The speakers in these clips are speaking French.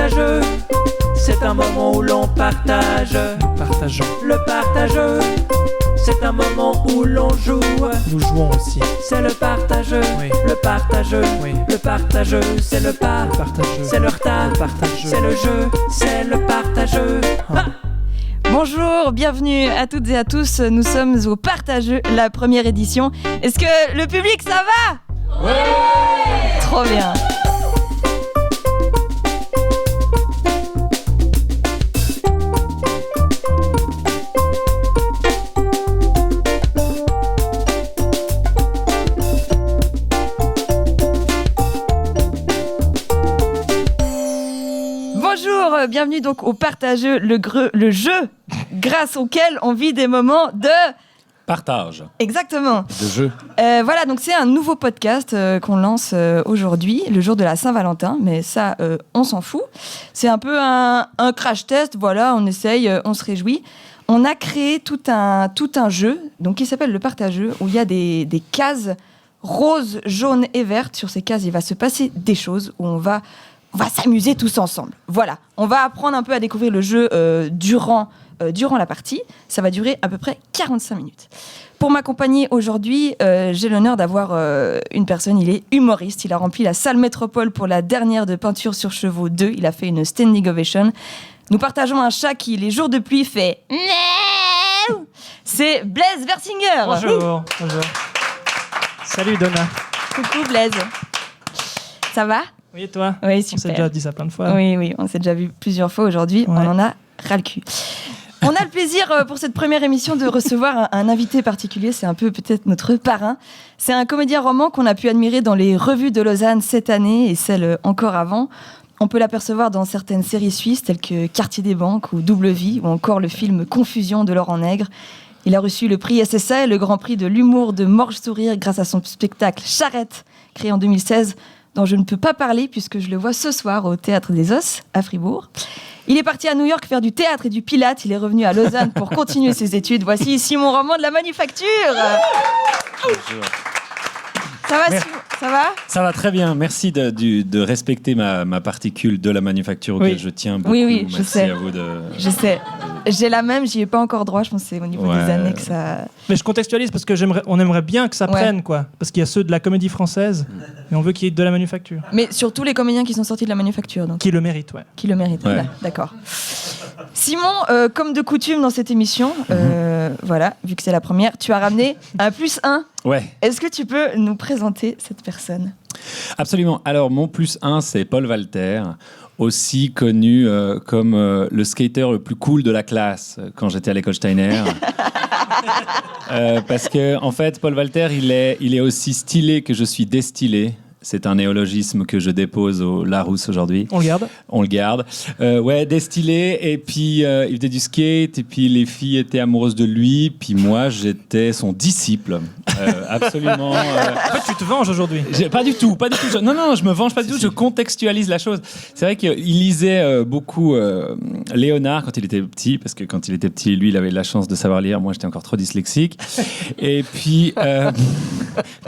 partageux, c'est un moment où l'on partage. Partageons. Le partageux, c'est un moment où l'on joue. Nous jouons aussi. C'est le partageux, Oui. le partageux, Oui. le partageux, c'est le pas, Partageux. c'est le retard, Le partageux. c'est le jeu, c'est le partageux. Ah. Bonjour, bienvenue à toutes et à tous. Nous sommes au Partageux, la première édition. Est-ce que le public, ça va ? Ouais ! Trop bien. Bonjour, bienvenue donc au Partageux, le jeu grâce auquel on vit des moments de... Partage. Exactement. De jeu. Voilà, donc c'est un nouveau podcast qu'on lance aujourd'hui, le jour de la Saint-Valentin, mais ça, on s'en fout. C'est un peu un crash test, voilà, on essaye, on se réjouit. On a créé tout un jeu donc, qui s'appelle le Partageux, où il y a des cases roses, jaunes et vertes. Sur ces cases, il va se passer des choses où on va s'amuser tous ensemble. Voilà, on va apprendre un peu à découvrir le jeu durant la partie. Ça va durer à peu près 45 minutes. Pour m'accompagner aujourd'hui, j'ai l'honneur d'avoir une personne. Il est humoriste. Il a rempli la salle Métropole pour la dernière de Peinture sur Chevaux 2. Il a fait une standing ovation. Nous partageons un chat qui, les jours de pluie, fait miaou. C'est Blaise Versinger. Bonjour. Bonjour. Salut Donna. Coucou Blaise. Ça va ? Oui, et toi ? Oui, On super. s'est déjà dit ça plein de fois. Oui, on s'est déjà vu plusieurs fois aujourd'hui. Ouais. On en a ras le cul. On a le plaisir pour cette première émission de recevoir un invité particulier. C'est un peu peut-être notre parrain. C'est un comédien roman qu'on a pu admirer dans les revues de Lausanne cette année et celles encore avant. On peut l'apercevoir dans certaines séries suisses telles que Quartier des Banques ou Double Vie ou encore le film Confusion de Laurent Nègre. Il a reçu le prix SSA et le grand prix de l'humour de Morge Sourire grâce à son spectacle Charrette, créé en 2016, dont je ne peux pas parler puisque je le vois ce soir au Théâtre des Os, à Fribourg. Il est parti à New York faire du théâtre et du pilates. Il est revenu à Lausanne pour continuer ses études. Voici Simon Roman de la Manufacture. Bonjour. Ça va, Simon ? Ça va ? Ça va très bien. Merci de respecter ma particule de la manufacture auquel Oui. je tiens beaucoup. Oui, je Merci sais. à vous de... Je sais. J'ai la même, j'y ai pas encore droit. Je pense que c'est au niveau Ouais. des années que ça... Mais je contextualise parce que on aimerait bien que ça Ouais. prenne, quoi. Parce qu'il y a ceux de la comédie française, et on veut qu'il y ait de la manufacture. Mais surtout les comédiens qui sont sortis de la Manufacture, donc Qui le mérite, ouais. qui le méritent. Ouais. Voilà, d'accord. Simon, comme de coutume dans cette émission, voilà, vu que c'est la première, tu as ramené un +1. Ouais, Est-ce que tu peux nous présenter cette personne ? absolument. Alors, mon +1, c'est Paul Walter, aussi connu comme le skater le plus cool de la classe quand j'étais à l'école Steiner. Parce que, en fait, Paul Walter, il est aussi stylé que je suis destillé. C'est un néologisme que je dépose au Larousse aujourd'hui. On le garde. On le garde. Ouais, destillé. Et puis, il faisait du skate. Et puis, les filles étaient amoureuses de lui. Puis, moi, j'étais son disciple. Absolument. En fait, tu te venges aujourd'hui. Pas du tout. Non, je me venge pas du tout. Je contextualise la chose. C'est vrai qu'il lisait beaucoup Léonard quand il était petit. Parce que quand il était petit, lui, il avait la chance de savoir lire. Moi, j'étais encore trop dyslexique. Et puis,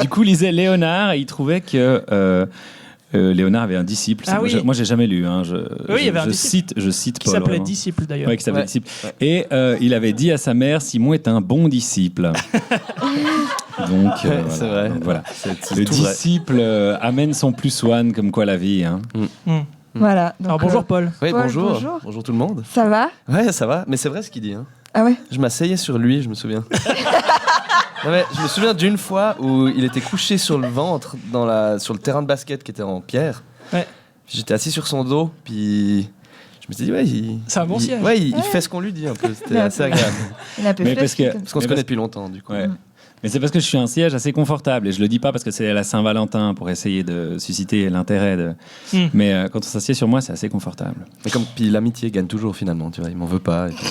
du coup, il lisait Léonard. Et il trouvait que... Léonard avait un disciple. Ah oui. Moi, j'ai jamais lu. Hein. Oui, il y avait un disciple. Je cite Qui Paul. s'appelait vraiment. Disciple, d'ailleurs. Ouais, qui s'appelait Ouais. disciple. Et il avait dit à sa mère, Simon est un bon disciple. Donc, c'est vrai. Donc, voilà. C'est Le tout vrai. disciple amène son +1, comme quoi la vie. Hein. Voilà. Donc, Alors bonjour Paul. Oui, Paul, bonjour. bonjour. Bonjour tout le monde. Ça va ? Ouais, ça va. Mais c'est vrai ce qu'il dit. Hein. Ah ouais ? Je m'asseyais sur lui, je me souviens. Non, mais je me souviens d'une fois où il était couché sur le ventre sur le terrain de basket qui était en pierre. Ouais. J'étais assis sur son dos, puis je me suis dit, ouais, C'est un bon siège. Ouais, il fait ce qu'on lui dit un peu. C'était assez agréable. Il a un peu Mais flashy, parce que- comme Parce qu'on se Mais connaît depuis longtemps, du coup. Ouais. Mais c'est parce que je suis un siège assez confortable et je le dis pas parce que c'est la Saint-Valentin pour essayer de susciter l'intérêt de. Mais quand on s'assied sur moi, c'est assez confortable. Mais puis l'amitié gagne toujours finalement, tu vois. Il m'en veut pas. Et puis...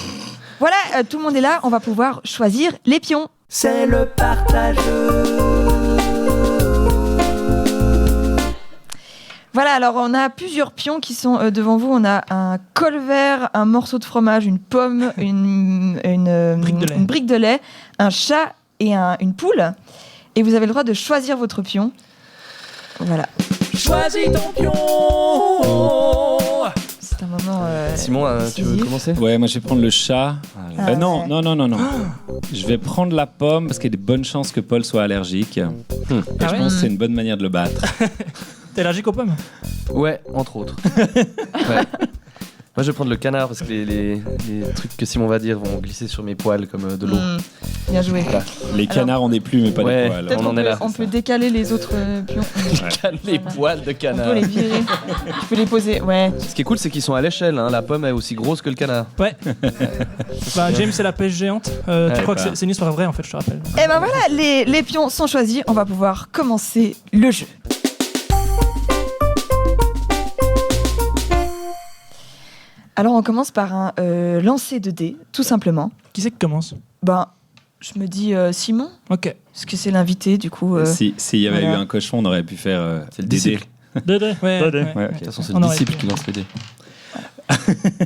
Voilà, tout le monde est là, on va pouvoir choisir les pions. C'est le partageux. Voilà, alors on a plusieurs pions qui sont devant vous. On a un col vert, un morceau de fromage, une pomme, une brique de lait, un chat et une poule. Et vous avez le droit de choisir votre pion. Voilà. Choisis ton pion. C'est Simon, tu veux commencer? Ouais, moi je vais prendre le chat. Ah, Non. ouais. Je vais prendre la pomme parce qu'il y a des bonnes chances que Paul soit allergique. Et Ah je ouais pense que c'est une bonne manière de le battre. T'es allergique aux pommes? Ouais, entre autres. Ouais. Moi, je vais prendre le canard parce que les trucs que Simon va dire vont glisser sur mes poils comme de l'eau. Bien joué. Voilà. Les canards ont des plumes mais pas Ouais. des poils. Peut-être On qu'on en est peut, là, on c'est peut décaler les autres pions. Les poils de On canard. peut les virer. Tu peux les poser. Ouais. Ce qui est cool, c'est qu'ils sont à l'échelle. Hein. La pomme est aussi grosse que le canard. Ouais. Bah, James, c'est la pêche géante. Tu crois que bah. c'est une histoire vraie en fait, je te rappelle. Et ben voilà, les pions sont choisis. On va pouvoir commencer le jeu. Alors on commence par un lancer de dés, tout simplement. Qui c'est qui commence? Ben, je me dis Simon, Ok. parce que c'est l'invité, du coup. S'il y avait voilà. eu un cochon, on aurait pu faire C'est le des dés. disciple. Dédé. Ouais. Ouais, De ok. toute façon, c'est On le aurait disciple pu. qui lance les dés.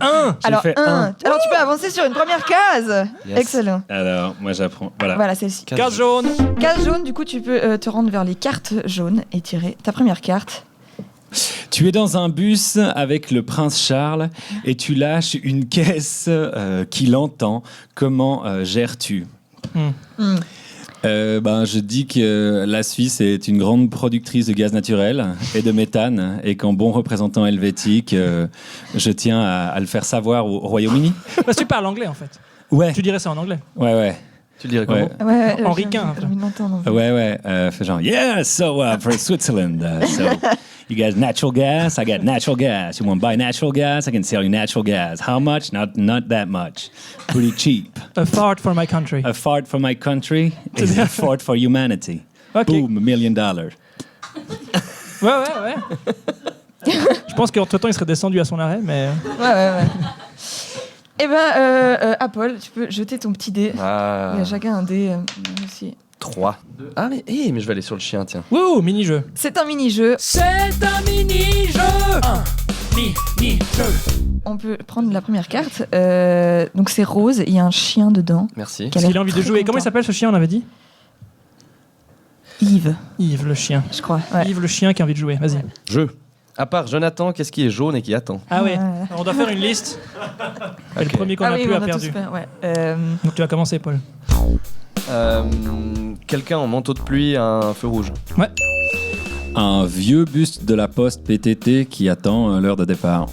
Un. Alors, fait alors tu peux avancer sur une première case. Yes. Excellent. Alors, moi j'apprends. Voilà. Voilà, celle-ci. Carte jaune. Case jaune, du coup, tu peux te rendre vers les cartes jaunes et tirer ta première carte. Tu es dans un bus avec le prince Charles et tu lâches une caisse qui l'entend. Comment gères-tu? Je dis que la Suisse est une grande productrice de gaz naturel et de méthane et qu'en bon représentant helvétique, je tiens à le faire savoir au Royaume-Uni. Bah, tu parles anglais en fait. Ouais, Tu dirais ça en anglais. ouais. Tu le dirais comment? Ouais. Ouais, En ricain, j'ai envie de l'entendre. Ouais, fais genre, yeah, so for Switzerland, so you got natural gas, I got natural gas. You want to buy natural gas? I can sell you natural gas. How much? Not that much. Pretty cheap. A fart for my country. A fart for my country is a fart for humanity. Ok. Boom, $1 million. Ouais. Je pense qu'entre temps il serait descendu à son arrêt, mais. Ouais. Eh ben, Apple, tu peux jeter ton petit dé. Ah, Il y a chacun un dé aussi. 3. Ah, mais je vais aller sur le chien, tiens. Wouh, mini-jeu. C'est un mini-jeu. C'est un mini-jeu. Un mini-jeu. On peut prendre la première carte. Donc c'est rose, il y a un chien dedans. Merci. Qui a Parce qu'il a l'air envie de très jouer. Comment il content. s'appelle ce chien, on avait dit? Yves, Yves le chien. je crois. Ouais. Yves le chien qui a envie de jouer. Vas-y. Jeu. À part Jonathan, qu'est-ce qui est jaune et qui attend? Ah ouais. Ouais. On doit faire une liste. Et le Ok. premier qu'on Ah a oui, plus on a a tous perdu. fait, ouais. Donc tu vas commencer, Paul. Quelqu'un en manteau de pluie à un feu rouge. Un vieux buste de la poste PTT qui attend l'heure de départ.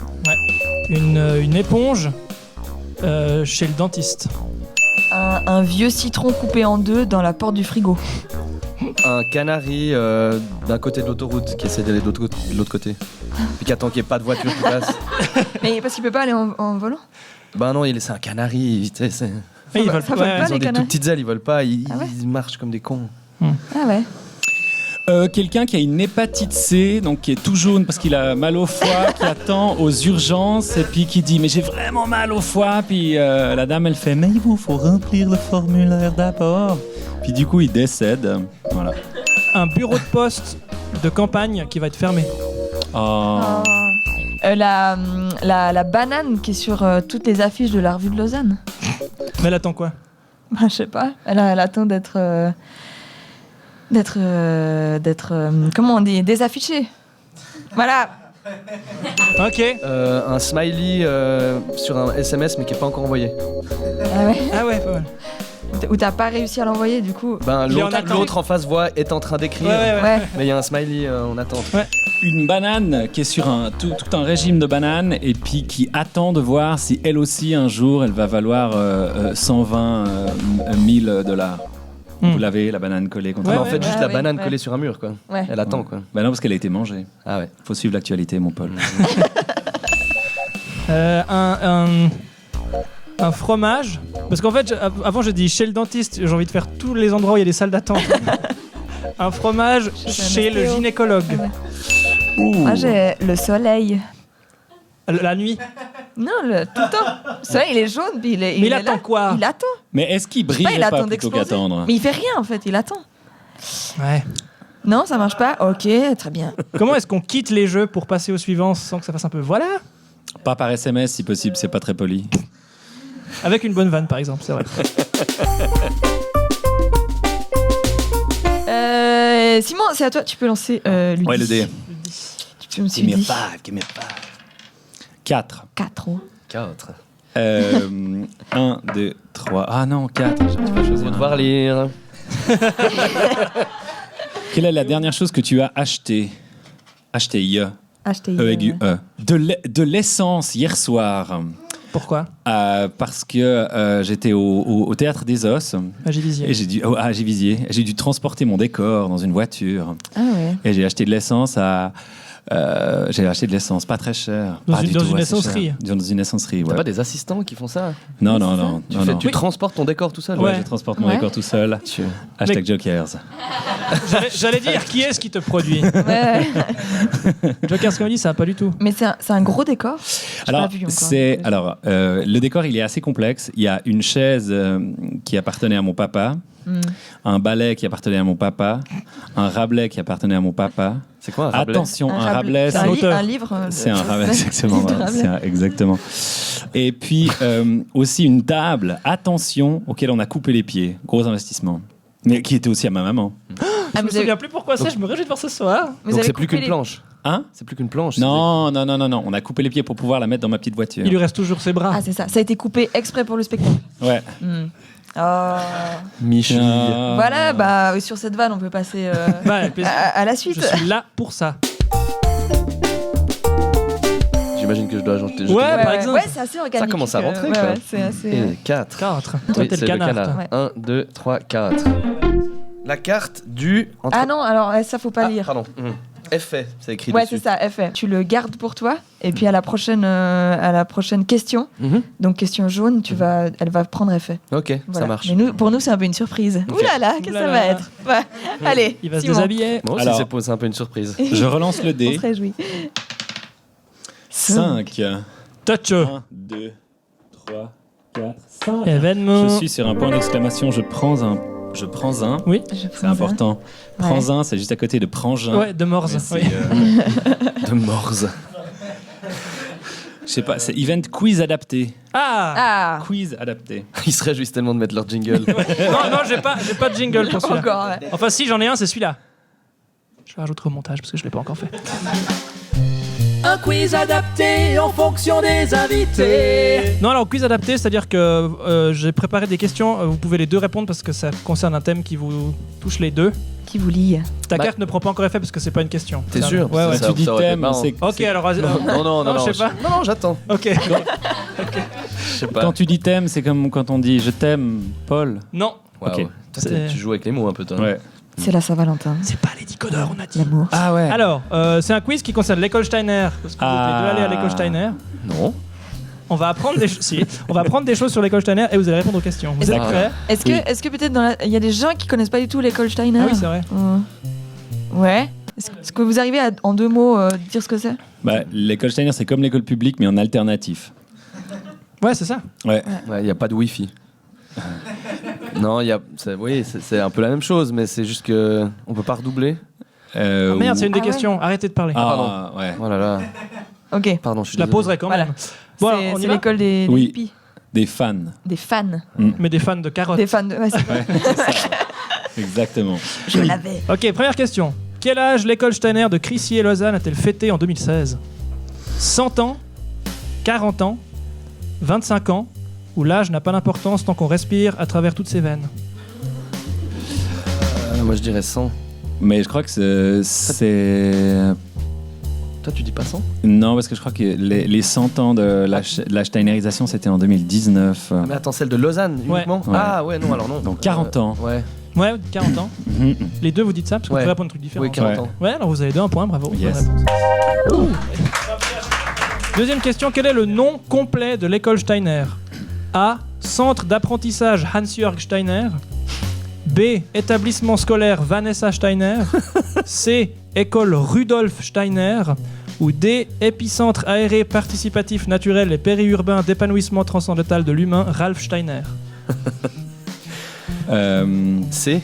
Une éponge chez le dentiste. Un vieux citron coupé en deux dans la porte du frigo. Un canari d'un côté de l'autoroute qui essaie d'aller de l'autre côté. Puis qui attend qu'il n'y ait pas de voiture qui passe. Mais parce qu'il peut pas aller en volant. Ben non, c'est un canari. Tu sais, Ah, ils veulent ça pas. vole pas, ils ont les des canaris. toutes petites ailes, ils volent pas. Ils Ah ouais marchent comme des cons. Ah ouais. Quelqu'un qui a une hépatite C, donc qui est tout jaune parce qu'il a mal au foie, qui attend aux urgences et puis qui dit mais j'ai vraiment mal au foie, puis la dame elle fait mais il vous faut remplir le formulaire d'abord, puis du coup il décède. Voilà. Un bureau de poste de campagne qui va être fermé. Oh. La banane qui est sur toutes les affiches de la revue de Lausanne. Mais elle attend quoi? Bah, je sais pas. Elle attend d'être comment on dit, désaffichée. Voilà. Ok. Un smiley sur un SMS mais qui n'est pas encore envoyé. Ah ouais. Ah ouais, pas mal. Ou t'as pas réussi à l'envoyer du coup. Ben, Il est en l'autre attente. l'autre en face voit est en train d'écrire. Ouais. Ouais. Mais il y a un smiley en attente. Une banane qui est sur tout un régime de bananes et puis qui attend de voir si elle aussi un jour elle va valoir 120 000 $. Vous l'avez, la banane collée contre Ouais, en ouais, fait, juste la ouais, banane ouais. collée sur un mur, quoi. Ouais. Elle attend, quoi. Bah non, parce qu'elle a été mangée. Ah ouais. Faut suivre l'actualité, mon Paul. Un fromage. Parce qu'en fait, avant j'ai dit chez le dentiste, j'ai envie de faire tous les endroits où il y a des salles d'attente. Un fromage chez le gynécologue. Moi j'ai le soleil. La nuit. Non, tout le temps. Le soleil il est jaune puis il est. Mais il est attend là. quoi? Il attend. Mais est-ce qu'il Je sais pas, brillerait il pas attend plutôt d'exploser. qu'attendre? Mais il fait rien en fait, il attend. Ouais. Non, ça marche pas. Ok, très bien. Comment est-ce qu'on quitte les jeux pour passer au suivant sans que ça fasse un peu voilà? Pas par SMS si possible, c'est pas très poli. Avec une bonne vanne par exemple, c'est vrai. Simon, c'est à toi, tu peux lancer Ludie. Ouais, le dé. Tu peux me suivre. 5, give me 5. 4. 4. 4. 1, 2, 3. Ah non, 4. J'arrive pas à choisir. Faut devoir lire. Quelle est la dernière chose que tu as achetée? Acheté, Acheter. De l'essence hier soir. Pourquoi? Parce que j'étais au Théâtre des Os. À Givisier. Et à Givisier. J'ai dû transporter mon décor dans une voiture. Ah ouais. Et j'ai acheté de l'essence pas très cher. Dans Pas une- du dans tout une assez cher. essencerie. Dans une essencerie, T'as ouais. pas des assistants qui font ça? Non, non, non. Tu, non, fais- non. tu transportes ton décor tout seul? Ouais, Ouais. je transporte mon Ouais. décor tout seul. Hashtag Jokers. J'allais dire, qui est-ce qui te produit? Ouais. Jokers Comedy, ça va pas du tout. Mais c'est un gros décor. J'ai Alors, pas vu encore. le décor, il est assez complexe. Il y a une chaise qui appartenait à mon papa, un balai qui appartenait à mon papa, un Rabelais qui appartenait à mon papa. C'est quoi un Rabelais? Attention, un Rabelais, C'est un auteur. un livre. c'est un Rabelais, exactement. Livre de voilà, Rabelais. exactement. Et puis aussi une table, attention, auquel on a coupé les pieds. Gros investissement. Mais qui était aussi à ma maman. Ah, Je me vous avez- souviens plus pourquoi c'est, je me réjouis de voir ce soir. vous Donc avez c'est plus coupé qu'une les- planche. Hein? C'est plus qu'une planche. Non, non, non, non, non. On a coupé les pieds pour pouvoir la mettre dans ma petite voiture. Il lui reste toujours ses bras. Ah, c'est ça. Ça a été coupé exprès pour le spectacle. Ouais. Oh. Michel. Voilà, bah sur cette vanne, on peut passer Bah, avec plaisir. à la suite. Je suis là pour ça. J'imagine que je dois ajouter. Ouais, par exemple. Ouais, c'est assez organique. Ça commence à rentrer, ouais, quoi. ouais, c'est assez. Et 4. 4. Toi, Oui, t'es c'est le canard. toi. Ouais. 1, 2, 3, 4. La carte du. Ah non, alors ça faut pas Ah, lire. pardon. Effet, c'est écrit Ouais, dessus. c'est ça, effet. Tu le gardes pour toi, et puis à la prochaine question, Mhm. donc question jaune, elle va prendre effet. Ok, ça Voilà. marche. Mais pour nous, c'est un peu une surprise. Ok. Ouh là là, qu'est-ce que ça va Oulala. être? Ouais. Allez, Il va se Simon, déshabiller. Moi aussi, Alors- c'est un peu une surprise. Je relance le On dé. se réjouit. 5. Touch. 1, 2, 3, 4, 5. Événement. Je suis sur un point d'exclamation. Je prends un. Oui. C'est important. Prends un, c'est juste à côté de Prangin. Ouais, de Morse. Mais c'est, Oui. De Morse. Je sais pas, c'est event quiz adapté. Ah. Ah, Quiz adapté. Ils se réjouissent tellement de mettre leur jingle. Non, j'ai pas de jingle pour celui-là. encore, ouais. Enfin, si, j'en ai un, c'est celui-là. Je le rajouterai au montage parce que je l'ai pas encore fait. Un quiz adapté en fonction des invités. Non, alors quiz adapté, c'est-à-dire que j'ai préparé des questions. Vous pouvez les deux répondre parce que ça concerne un thème qui vous touche les deux. Qui vous lie? Ta Bah- carte ne prend pas encore effet parce que c'est pas une question. T'es Ça- sûr? Ouais, ouais. Ça- Tu dis ça aurait été thème, marrant. c'est. Ok, alors vas-y. Non, Non, je sais pas. Non, j'attends. Ok. Je sais pas. Quand tu dis thème, c'est comme quand on dit je t'aime, Paul. Non, Waouh. Ok. Toi, C'est- tu joues avec les mots un peu, toi. Ouais. C'est la Saint-Valentin. c'est pas les décodeurs, on a dit. L'amour. Ah ouais. Alors, c'est un quiz qui concerne l'école Steiner. Parce que vous êtes les deux allés à l'école Steiner. Non. On va apprendre des choses. On va apprendre des choses sur l'école Steiner et vous allez répondre aux questions. Vous êtes Ah. prêts? Est-ce que peut-être il y a des gens qui connaissent pas du tout l'école Steiner? Ah oui, c'est vrai. Ouais. Est-ce que vous arrivez à, en 2 mots, dire ce que c'est? Bah, l'école Steiner, c'est comme l'école publique, mais en alternatif. Ouais, c'est ça. Ouais. Ouais, il n'y a pas de Wi-Fi. Non, oui, c'est un peu la même chose, mais c'est juste que on peut pas redoubler. Ah, merde, c'est une des Ah ouais. questions. Arrêtez de parler. Ah, ouais. Oh là là. Ok. Pardon, je suis Je la désolé. poserai quand Voilà. même. Bon, alors, on y C'est va. l'école des Oui. hippies. Des fans. Des fans. Mais des fans de carottes. Des fans de. Ouais, c'est- Ouais, c'est ça. Exactement. je l'avais. Ok, première question. Quel âge l'école Steiner de Crissier-Lausanne a-t-elle fêté en 2016? 100 ans, 40 ans, 25 ans, ou l'âge n'a pas d'importance tant qu'on respire à travers toutes ses veines? Moi, je dirais 100. Mais je crois que c'est. Toi, tu dis pas 100? Non, parce que je crois que les 100 ans de la steinerisation, c'était en 2019. Mais attends, celle de Lausanne uniquement? Ouais. Ah ouais, non, alors non. Donc 40 ans. Ouais, Ouais, 40 ans. Mhm. Les deux, vous dites ça parce qu'on Ouais. peut répondre à un truc différent. oui, 40 Ouais. ans. Ouais, alors vous avez 1 point, bravo. Yes. Bonne réponse. Deuxième question, quel est le nom complet de l'école Steiner? A. Centre d'apprentissage Hans-Jörg Steiner. B. Établissement scolaire Vanessa Steiner. C. École Rudolf Steiner. Ou D. Épicentre aéré participatif naturel et périurbain d'épanouissement transcendantal de l'humain Ralph Steiner. C?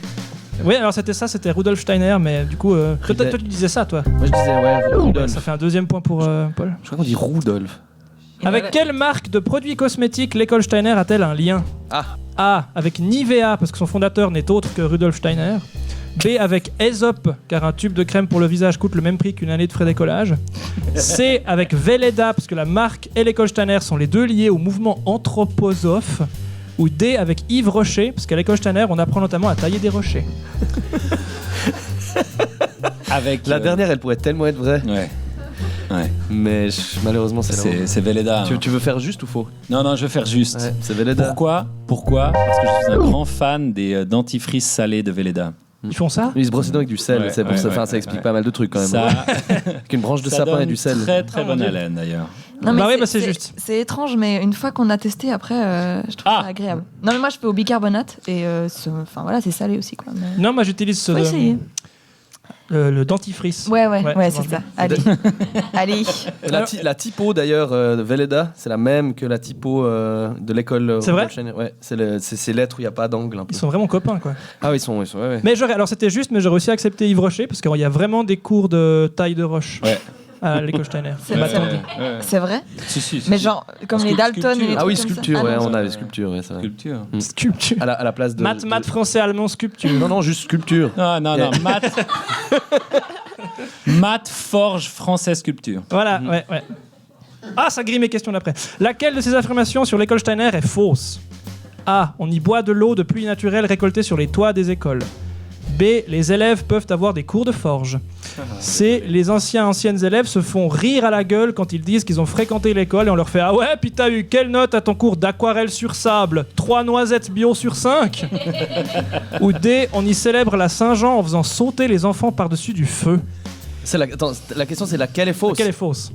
Oui, alors c'était Rudolf Steiner, mais du coup, toi, tu disais ça, toi. Moi, je disais, ouais, Rudolf. Ça fait un 2e point pour Paul. Je crois qu'on dit Rudolf. Avec quelle marque de produits cosmétiques l'école Steiner a-t-elle un lien? Ah. A. Avec Nivea, parce que son fondateur n'est autre que Rudolf Steiner. B avec Aesop, car un tube de crème pour le visage coûte le même prix qu'une année de frais d'écolage. C avec Velleda, parce que la marque et l'école Steiner sont les deux liés au mouvement anthroposophe. Ou D avec Yves Rocher, parce qu'à l'école Steiner, on apprend notamment à tailler des rochers. Avec La dernière, elle pourrait tellement être vraie. Ouais. Mais malheureusement, c'est la C'est Velleda. tu veux faire juste ou faux? Non, je vais faire juste. Ouais, c'est Velleda. Pourquoi? Parce que je suis un grand fan des dentifrices salés de Velleda. Ils font ça? Ils se brossent les dents avec du sel, Ouais, c'est pour ouais, ça, ouais, ça explique ouais. pas mal de trucs quand même. Ça, Avec une branche de ça sapin et donne du sel. très très Oh, bonne mon Dieu. haleine d'ailleurs. Non, Bah oui, bah c'est juste. C'est étrange, mais une fois qu'on a testé, après, je trouve ça agréable. Non, mais moi, je fais au bicarbonate et enfin voilà, c'est salé aussi, quoi. Mais... Non, moi j'utilise ce, Faut essayer. le dentifrice. Ouais, Ouais, c'est ça ça. Allez. Allez. La typo d'ailleurs de Velleda, c'est la même que la typo de l'école. C'est vrai? Ouais, c'est ces lettres où il n'y a pas d'angle un peu. Ils sont vraiment copains, quoi. Ah oui, ils sont ouais. Mais alors c'était juste, mais j'ai réussi à accepter Yves Rocher, parce qu'il y a vraiment des cours de taille de roche Ouais. à l'école Steiner. C'est Bah, vrai. attendez. C'est vrai. Si. Mais genre, comme les Dalton et les Ah oui, trucs comme ça. sculpture, Ah ouais, non, on a les sculptures, ouais, ça. Sculpture. Sculpture. À la place de. Maths, français, allemand, sculpture. Non, juste sculpture. Non, maths. Maths, forge, français, sculpture. Voilà, ouais. Ah, ça grille mes questions d'après. Laquelle de ces affirmations sur l'école Steiner est fausse? A. On y boit de l'eau de pluie naturelle récoltée sur les toits des écoles. B. Les élèves peuvent avoir des cours de forge. C. Les anciennes élèves se font rire à la gueule quand ils disent qu'ils ont fréquenté l'école et on leur fait « Ah ouais, puis t'as eu quelle note à ton cours d'aquarelle sur sable? 3 noisettes bio sur 5 ?» Ou D. On y célèbre la Saint-Jean en faisant sauter les enfants par-dessus du feu. Attends, la question c'est laquelle est fausse? Laquelle est fausse?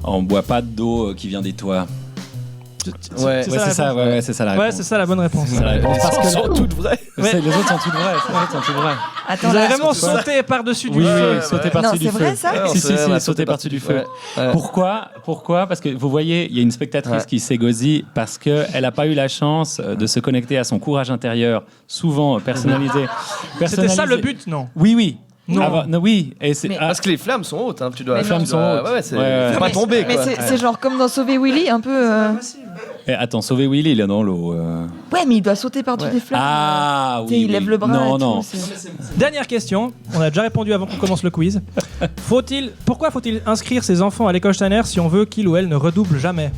On boit pas d'eau qui vient des toits. Ouais, C'est Ouais, la c'est ça, réponse. ouais, c'est ça la réponse. Ouais, c'est ça la bonne réponse. C'est la réponse. Parce que sont toutes vraies. Ouais. Les autres sont toutes vraies. Attends, vous avez là, vraiment surtout- sauté par-dessus du Oui, feu. sauter Non, par-dessus c'est du feu. vrai, ça Ouais, Si, on a sauter par-dessus du feu. Ouais. Pourquoi? Parce que vous voyez, il y a une spectatrice Ouais. qui s'égosille parce qu'elle n'a pas eu la chance de se connecter à son courage intérieur, souvent personnalisé. C'était ça le but, non? Oui. Non. Non, oui. Et c'est, Mais- Parce que les flammes sont hautes, hein. Tu dois. Les flammes tu sont dois- hautes. Ouais, c'est. Ouais. Faut pas Mais- tomber, Mais quoi. c'est genre comme dans Sauver Willy, un peu. et attends, sauver Willy, il est dans l'eau. Ouais, mais il doit sauter par-dessus Ouais. des flammes. Ah Tu sais, oui. il lève le bras. Non, et tout, non. c'est- Dernière question, on a déjà répondu avant qu'on commence le quiz. Pourquoi faut-il inscrire ses enfants à l'école Steiner si on veut qu'il ou elle ne redouble jamais?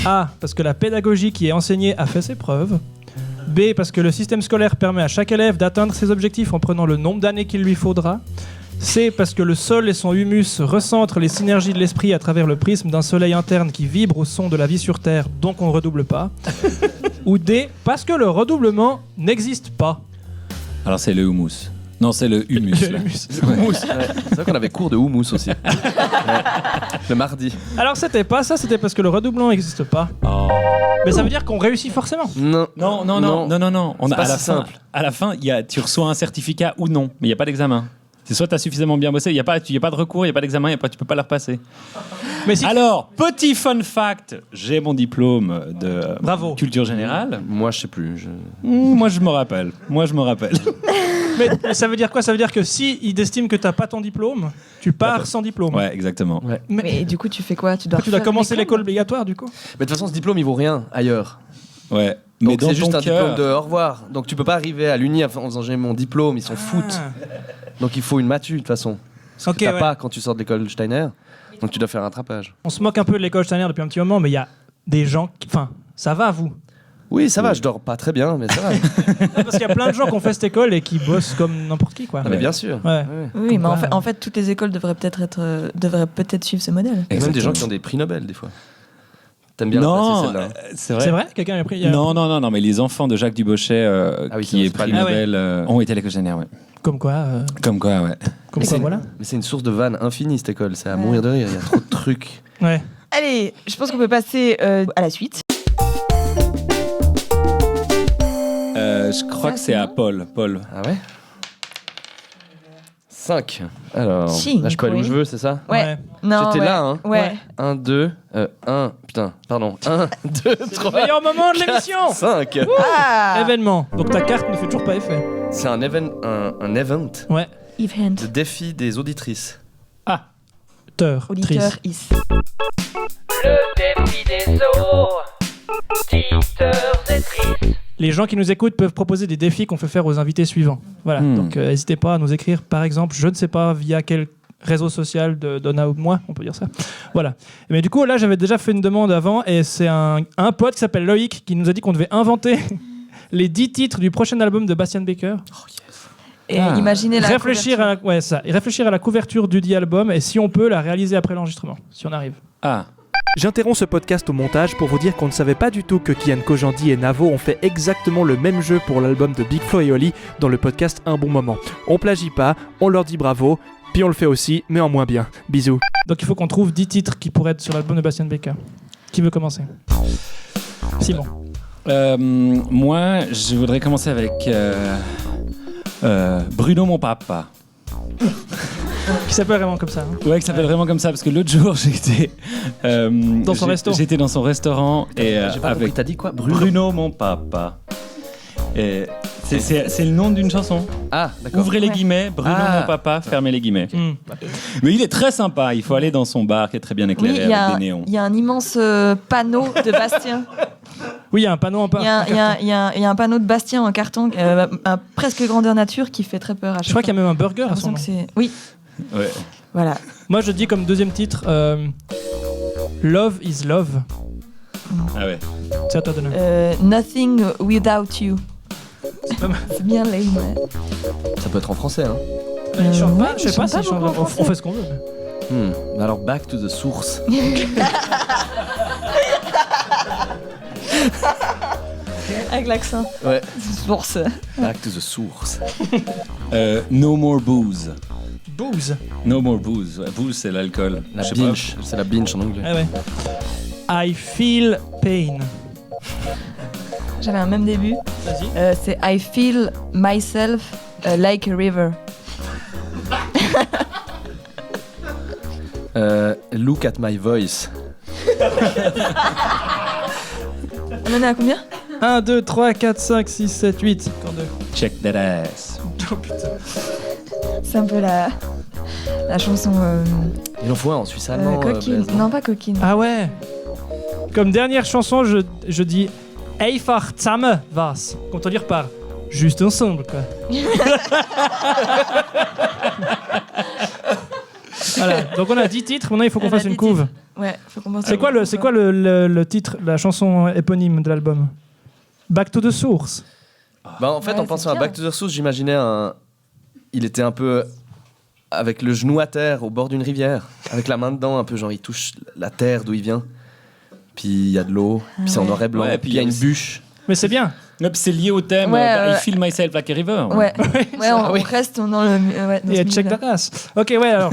A. Parce que la pédagogie qui est enseignée a fait ses preuves. B. Parce que le système scolaire permet à chaque élève d'atteindre ses objectifs en prenant le nombre d'années qu'il lui faudra. C. Parce que le sol et son humus recentrent les synergies de l'esprit à travers le prisme d'un soleil interne qui vibre au son de la vie sur Terre, donc on ne redouble pas. Ou D. Parce que le redoublement n'existe pas. Alors c'est le houmous. Non, c'est le humus. Le là. humus. Houmous. Ouais. C'est vrai qu'on avait cours de houmous aussi. Ouais. Le mardi. Alors c'était pas ça, c'était parce que le redoublement n'existe pas. Oh. Mais ça veut dire qu'on réussit forcément. Non. Non. C'est pas à la si fin, simple. à la fin, tu reçois un certificat ou non, mais il n'y a pas d'examen. C'est soit tu as suffisamment bien bossé, il n'y a pas de recours, il n'y a pas d'examen, tu peux pas le repasser. Mais si Alors, petit fun fact, j'ai mon diplôme de Bravo. culture générale. Moi, je sais plus. Moi, je me rappelle. mais ça veut dire quoi? Ça veut dire que si ils estiment que t'as pas ton diplôme, tu pars sans diplôme. Ouais, exactement. Ouais. Mais du coup, tu fais quoi? Tu dois Tu dois refaire commencer l'école obligatoire du coup. Mais de toute façon, ce diplôme, il vaut rien ailleurs. Ouais. Mais Donc dans c'est juste ton un diplôme cœur, de au revoir. Donc tu peux pas arriver à l'uni en faisant j'ai mon diplôme, ils s'en foutent. Donc il faut une matu de toute façon. Ce Ok, que t'as ouais. pas quand tu sors de l'école Steiner. Donc tu dois faire un rattrapage. On se moque un peu de l'école Steiner depuis un petit moment, mais il y a des gens qui... Enfin, ça va vous. Oui, ça va, je dors pas très bien, mais ça va. Parce qu'il y a plein de gens qui ont fait cette école et qui bossent comme n'importe qui, quoi. Ah, mais bien sûr. Ouais. Ouais. Oui, Comme mais quoi, en fait, toutes les écoles devraient peut-être suivre ce modèle. Et même des gens Exactement. qui ont des prix Nobel des fois. T'aimes bien Non, passer celle-là. c'est vrai. C'est vrai? Quelqu'un a pris il y a- Non, mais les enfants de Jacques Dubochet, Ah oui, qui c'est est pas prix lui. Nobel, ont été à l'école Steiner, ouais. Comme quoi, Comme quoi, ouais. comme Mais quoi c'est- voilà. Mais c'est une source de vannes infinie cette école, c'est à Ouais. mourir de rire, il y a trop de trucs. Ouais. Allez, je pense qu'on peut passer à la suite. Je crois Ça, que c'est c'est à bon. Paul. Ah ouais 5. Alors, Si, là je peux aller où oui. je veux, c'est ça Ouais. Non, J'étais ouais. là, hein. Ouais. 1, 2, 1, putain, pardon. 1, 2, Le 3, meilleur moment de l'émission. 5. Ah Événement. Donc ta carte ne fait toujours pas effet. C'est un event Ouais. Event. de défi des auditrices. Auditeur. Auditeur is. Le défi des auditeurs et tristes. les gens qui nous écoutent peuvent proposer des défis qu'on fait faire aux invités suivants. Voilà, donc n'hésitez pas à nous écrire, par exemple, je ne sais pas via quel réseau social de Donna ou de moi, on peut dire ça. Voilà. Mais du coup, là, j'avais déjà fait une demande avant, et c'est un pote qui s'appelle Loïc qui nous a dit qu'on devait inventer les 10 titres du prochain album de Bastian Baker. Et imaginez la Réfléchir à la couverture du dit album, et si on peut, la réaliser après l'enregistrement, si on arrive. Ah. J'interromps ce podcast au montage pour vous dire qu'on ne savait pas du tout que Kian Kojandi et Navo ont fait exactement le même jeu pour l'album de Big Flo et Oli dans le podcast Un bon moment. On plagie pas, on leur dit bravo, puis on le fait aussi, mais en moins bien. Bisous. Donc il faut qu'on trouve 10 titres qui pourraient être sur l'album de Bastian Baker. Qui veut commencer ? Simon. Moi, je voudrais commencer avec Bruno mon papa. Qui s'appelle vraiment comme ça. Hein. Ouais, qui s'appelle vraiment comme ça, parce que l'autre jour j'étais dans son resto. J'étais dans son restaurant et J'ai pas compris, t'as dit quoi, Bruno mon papa. Et c'est le nom d'une chanson. Ah, d'accord. Ouvrez les guillemets, Bruno mon papa, fermez les guillemets. Mais il est très sympa. Il faut aller dans son bar qui est très bien éclairé avec des néons. Il y a un immense panneau de Bastien. Oui, il y a un panneau en carton. Il y a un panneau de Bastien en carton, presque grandeur nature, qui fait très peur à chaque fois. Je crois qu'il y a même un burger à son nom. Oui. Ouais. Voilà. Moi, je dis comme deuxième titre Love is Love. Ah ouais. C'est à toi de donner. Nothing Without You. C'est bien lame, ouais. Ça peut être en français, hein. Il chante pas, ouais, je sais pas s'il chante. beaucoup en On fait ce qu'on veut. Alors, back to the source. Avec l'accent. Ouais. Source. Back to the source. No more booze. Booze. No more booze. Ouais, booze, c'est l'alcool. La Je sais pas. binge. C'est la binge en anglais. Ah ouais. I feel pain. J'avais un même début. Vas-y. C'est I feel myself like a river. Look at my voice. On en est à combien ? 1, 2, 3, 4, 5, 6, 7, 8. 52. Check that ass. Oh putain. C'est un peu la chanson Il en faut un en suisse allemand. coquine. Blaise, Non, pas coquine. Ah ouais. Comme dernière chanson, je dis Einfach zusammen was. Qu'on peut dire par juste ensemble, quoi. Voilà. Donc on a 10 titres. Maintenant, il faut qu'on fasse une couve. Ouais, faut qu'on pense. C'est quoi le titre, la chanson éponyme de l'album ? Back to the Source. Bah, en fait, Ouais, en pensant c'est à bien. Back to the Source, j'imaginais il était un peu avec le genou à terre au bord d'une rivière, avec la main dedans, un peu genre il touche la terre d'où il vient. Puis il y a de l'eau, puis c'est en noir et blanc, Ouais, puis il y a une bûche. Mais c'est bien. Ouais, puis c'est lié au thème Ouais, I feel myself like a river. Ouais, on reste dans le. Ouais, dans Et ce check milieu-là. that ass. Ok, ouais, alors.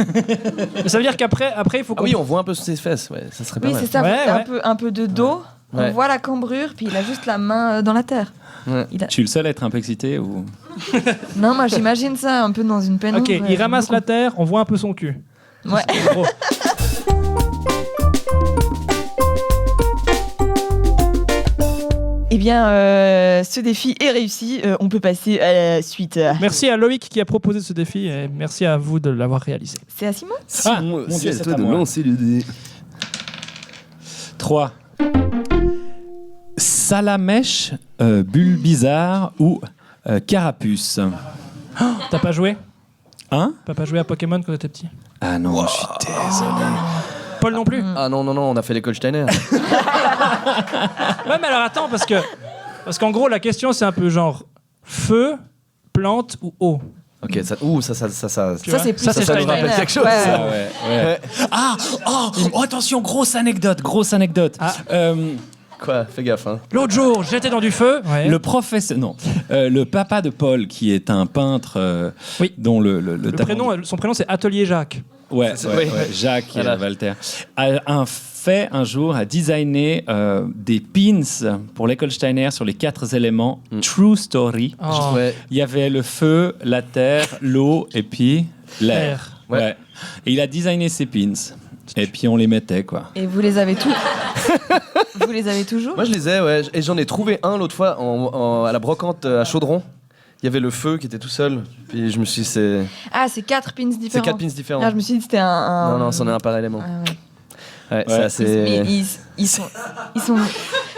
Mais ça veut dire qu'après, il faut Ah qu'on. oui, on voit un peu ses fesses, ouais, ça serait pas Oui, mal. c'est ça. Ouais, Un peu de dos. Ouais. On voit la cambrure, puis il a juste la main dans la terre. Ouais. Il a- Je suis le seul à être un peu excité ou... Non, moi j'imagine ça un peu dans une pénombre. Ok, il ramasse la terre, on voit un peu son cul. Ouais. Gros. Eh bien, ce défi est réussi. On peut passer à la suite. Merci à Loïc qui a proposé ce défi et merci à vous de l'avoir réalisé. C'est à Simon ? Ah, mon Dieu, c'est à moi. lancer le dé. 3. Salamèche, Bulbizarre ou Carapuce. T'as pas joué ? Hein? T'as pas joué à Pokémon quand t'étais petit ? Ah non, je suis désolé. Paul non plus ? Ah non, on a fait l'école Steiner. Ouais, mais alors attends, parce qu'en gros, la question c'est un peu genre feu, plante ou eau. Ok, ça. Tu vois c'est plus Ça, c'est ça nous Steiner. rappelle quelque chose. Ouais. ça. Ouais. Ah, oh, attention, grosse anecdote. Ah. Quoi, fais gaffe, hein. L'autre jour, j'étais dans du feu. Ouais. Le professeur, non, le papa de Paul, qui est un peintre, Oui. dont le Son prénom c'est Atelier Jacques. Ouais, C'est- ouais, oui. ouais, Jacques Voilà. Walter un jour a designé des pins pour l'école Steiner sur les 4 éléments. True Story. Oh. Ouais. Il y avait le feu, la terre, l'eau et puis l'air. L'air. Ouais. Ouais. Et il a designé ces pins. Et puis on les mettait, quoi. Et vous les avez tous Vous les avez toujours ? Moi, je les ai, ouais. Et j'en ai trouvé un l'autre fois à la brocante à Chaudron. Il y avait le feu qui était tout seul. Puis je me suis dit, c'est Ah, c'est 4 pins différents. 4 pins différents. Ah, je me suis dit que c'était un. Non, c'en est un par élément. Ah, ouais. Ouais, Ouais. c'est Mais assez. ils sont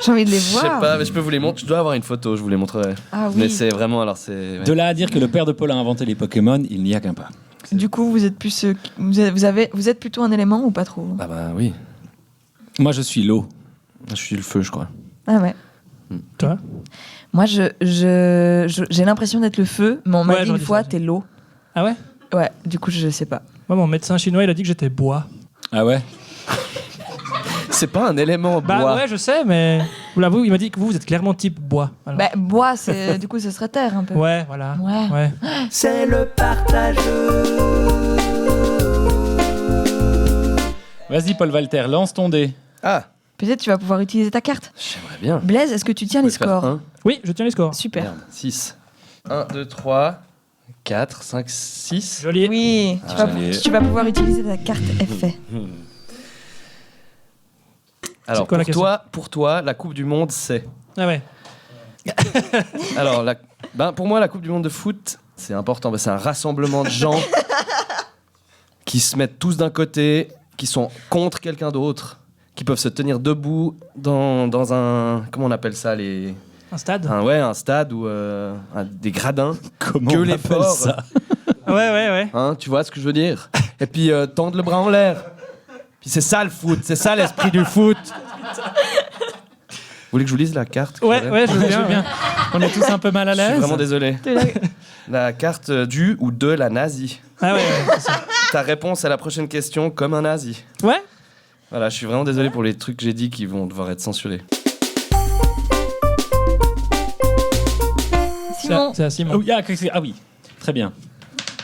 J'ai envie de les Je sais voir. pas, mais je peux vous les montrer. Je dois avoir une photo, je vous les montrerai. Ah Mais oui. c'est vraiment, alors c'est... ouais. De là à dire que le père de Paul a inventé les Pokémon, il n'y a qu'un pas. Du coup, vous êtes plus, vous êtes plutôt un élément ou pas trop? Ah bah oui, Moi, je suis l'eau. je suis le feu, je crois. Ah ouais. Toi? Moi, j'ai l'impression d'être le feu, mais on m'a Ouais, dit j'aurais une dit fois, ça. t'es l'eau. Ah ouais? Ouais, du coup, je sais pas. Moi, mon médecin chinois, il a dit que j'étais bois. Ah ouais? C'est pas un élément Bah bois. ouais, je sais, mais vous l'avouez, il m'a dit que vous êtes clairement type bois. Alors. Bah, bois, du coup, ce serait terre un peu. Ouais, voilà. Ouais. Ouais. C'est le partageux. Vas-y, Paul Walter, lance ton dé. Ah, Peut-être tu vas pouvoir utiliser ta carte. j'aimerais bien. Blaise, est-ce que tu tiens les scores? 1, Oui, je tiens les scores. Super. 6. 1, 2, 3, 4, 5, 6. Joli. Oui, joli. tu vas pouvoir utiliser ta carte effet. Alors, quoi la pour toi, la Coupe du Monde, c'est... Ah ouais. Alors, pour moi, la Coupe du Monde de foot, c'est important. C'est un rassemblement de gens qui se mettent tous d'un côté, qui sont contre quelqu'un d'autre, qui peuvent se tenir debout dans un... Comment on appelle ça Un stade. un stade ou des gradins. Comment Que on les appelle forts. ça? Ouais. Hein, tu vois ce que je veux dire? Et puis tendre le bras en l'air. Puis c'est ça le foot, c'est ça l'esprit du foot. Vous voulez que je vous lise la carte? Ouais, je veux Je bien. veux bien. On est tous un peu mal à Je suis l'aise. vraiment désolé. La carte du ou de la nazie. Ah ouais, c'est ça. Ta réponse à la prochaine question comme un nazi. Ouais. Voilà, je suis vraiment désolé pour les trucs que j'ai dit qui vont devoir être censurés. Simon, C'est à Simon. Ah oui, très bien.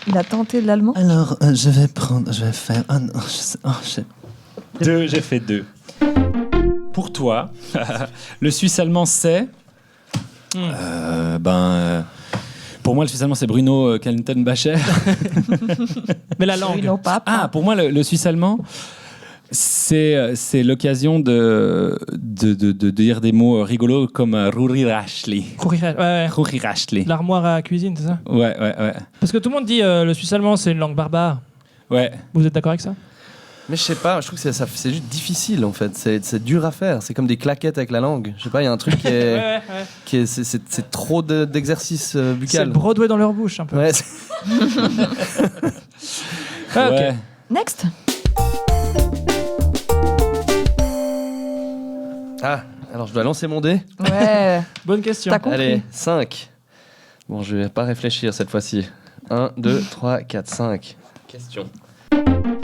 il a tenté de l'allemand. Alors, je vais faire un. J'ai fait 2. Pour toi, le suisse allemand c'est. Pour moi, le suisse allemand c'est Bruno Kaltenbacher. Mais la langue. Bruno Pape. Ah, pour moi, le suisse allemand, c'est l'occasion de dire des mots rigolos comme Rurirashli. Ouais. Rurirashli. L'armoire à cuisine, c'est ça? Ouais. Parce que tout le monde dit le suisse allemand, c'est une langue barbare. Ouais. Vous êtes d'accord avec ça? Mais je sais pas, je trouve que c'est juste difficile en fait. C'est dur à faire. C'est comme des claquettes avec la langue. Je sais pas, il y a un truc qui est. Ouais. C'est trop d'exercice C'est buccal. le Broadway dans leur bouche, un peu. Ouais, Ah, ok. Ouais. Next. Ah, alors je dois lancer mon dé. Ouais. Bonne question. T'as compris. Allez, 5. Bon, je vais pas réfléchir cette fois-ci. 1, 2, 3, 4, 5. Question.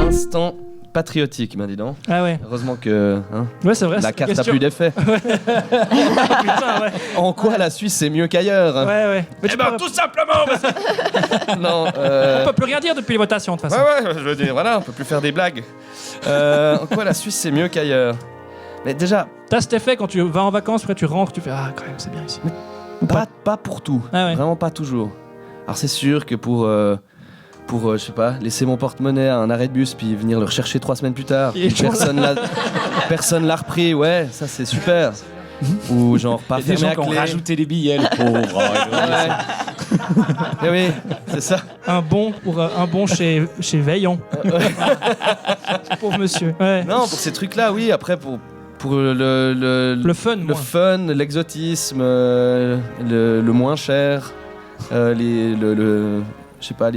Instant patriotique, ben dis donc. Ah ouais. Heureusement que Ouais, c'est vrai. la c'est carte une n'a question. plus d'effet. Putain, ouais. En quoi la Suisse c'est mieux qu'ailleurs? Ouais. Mais tu peux- tout simplement Non, On peut plus rien dire depuis les votations, de toute façon. ouais, je veux dire, voilà, on peut plus faire des blagues. En quoi la Suisse c'est mieux qu'ailleurs? Mais déjà, T'as cet effet quand tu vas en vacances, après tu rentres, tu fais ah, quand même, c'est bien ici. pas pour tout. Ah ouais. Vraiment pas toujours. Alors c'est sûr que pour je sais pas, laisser mon porte-monnaie à un arrêt de bus puis venir le rechercher 3 semaines plus tard, Il est puis toujours personne l'a repris, ouais, ça c'est super. Ou genre pas Il y a des fermé gens à qui ont clé. rajouté les billets, le pauvre. Ouais. Eh oui, c'est ça. Un bon chez Veillon. Pauvre monsieur. Ouais. Non, pour ces trucs-là, oui. Après, pour Le fun, le moi. fun, l'exotisme, le moins cher, je sais pas,